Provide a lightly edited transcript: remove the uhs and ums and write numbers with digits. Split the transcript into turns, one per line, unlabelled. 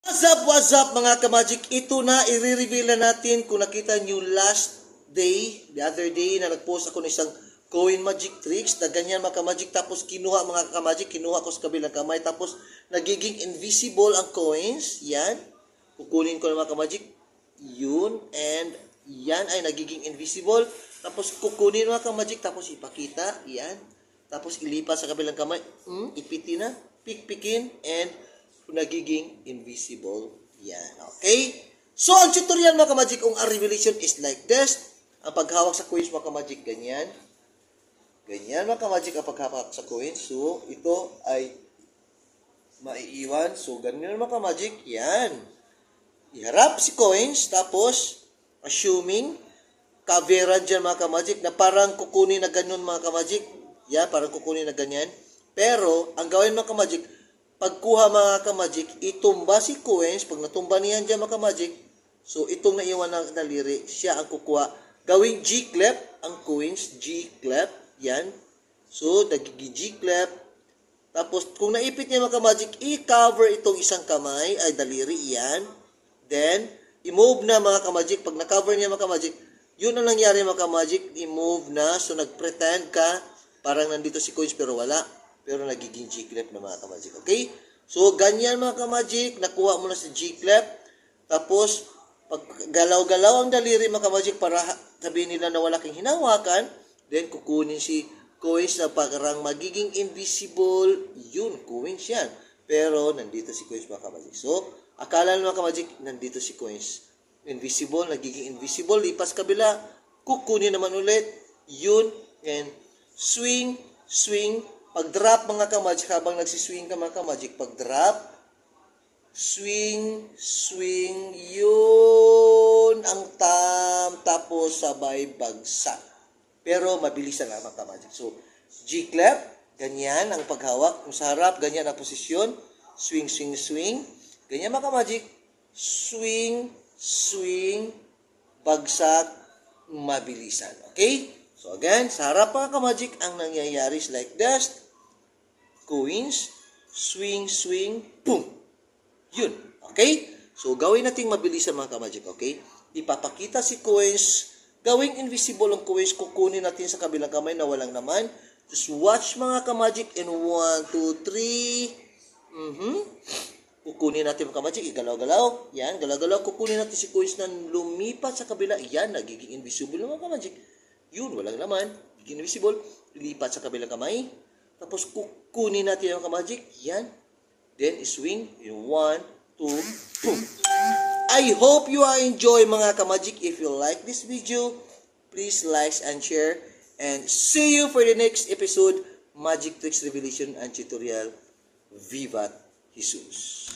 What's up mga ka-magic? Ito na, i-reveal na natin kung nakita nyo last day, the other day na nag-post ako ng isang coin magic tricks na ganyan mga ka-magic. Tapos kinuha mga ka-magic, kinuha ko sa kabilang kamay. Tapos nagiging invisible ang coins. Yan. Kukunin ko na mga ka-magic. Yun. And yan ay nagiging invisible. Tapos kukunin mga ka-magic. Tapos ipakita. Yan. Tapos ilipat sa kabilang kamay. Ipiti na. Pikpikin. And nagiging invisible. Yan. Okay? So, ang tutorial mga ka-magic, kung ang revelation is like this. Ang paghawak sa coins mga ka-magic, ganyan. Ganyan mga ka-magic ang paghawak sa coins. So, ito ay maiiwan. So, ganyan mga ka-magic. Yan. Iharap si coins. Tapos, assuming, kaveran dyan mga ka-magic na parang kukunin na ganyan mga ka-magic. Yan, parang kukunin na ganyan. Pero, ang gawin mga ka-magic, pagkuha mga ka-magic, itumba si coins. Pag natumba niyan dyan mga ka-magic, so itong naiwan na daliri, siya ang kukuha. Gawing G-clef ang coins, G-clef, yan. So, nagiging G-clef. Tapos, kung naipit niya mga ka-magic, i-cover itong isang kamay, ay daliri, yan. Then, i-move na mga ka-magic. Pag na-cover niya mga ka-magic, yun ang nangyari mga ka-magic, i-move na. So, nag-pretend ka, parang nandito si coins pero wala. Pero nagiging G-clef na mga ka-magic. Okay? So, ganyan mga ka-magic. Nakuha mo na si G-clef. Tapos, pag galaw-galaw ang daliri mga ka-magic para sabihin nila na wala kang hinawakan, then kukunin si coins na parang magiging invisible. Yun, coins yan. Pero, nandito si coins mga ka-magic. So, akala ng mga ka-magic, nandito si coins. Invisible, nagiging invisible. Lipas kabila. Kukunin naman ulit. Yun. And swing, swing. Pag-drop mga ka-magic, habang nagsiswing ka mga ka-magic, pag-drop, swing, swing, yun ang tapos sabay bagsak. Pero mabilis lang mga ka-magic. So, G-clef, ganyan ang paghawak. Kung sa harap, ganyan ang posisyon. Swing, swing, swing. Ganyan mga ka-magic. Swing, swing, bagsak, mabilisan. Okay? So again, sa harap mga ka-magic, ang nangyayari is like this. Coins, swing, swing, boom. Yun. Okay? So, gawin natin mabilisan mga ka-magic. Okay? Ipapakita si coins. Gawing invisible ang coins. Kukunin natin sa kabilang kamay na walang naman. Just watch mga ka-magic in 1, 2, 3. Kukunin natin mga ka-magic. Igalaw-galaw. Yan. Galaw-galaw. Kukunin natin si coins na lumipat sa kabila. Yan. Nagiging invisible mga ka-magic. Yun. Walang naman. Nagiging invisible. Lipat sa kabilang kamay. Tapos, kukunin natin yung ka-magic. Yan. Then, swing. 1, 2, boom. I hope you enjoy mga ka-magic. If you like this video, please like and share. And see you for the next episode. Magic Tricks Revelation and Tutorial. Vivat Jesus.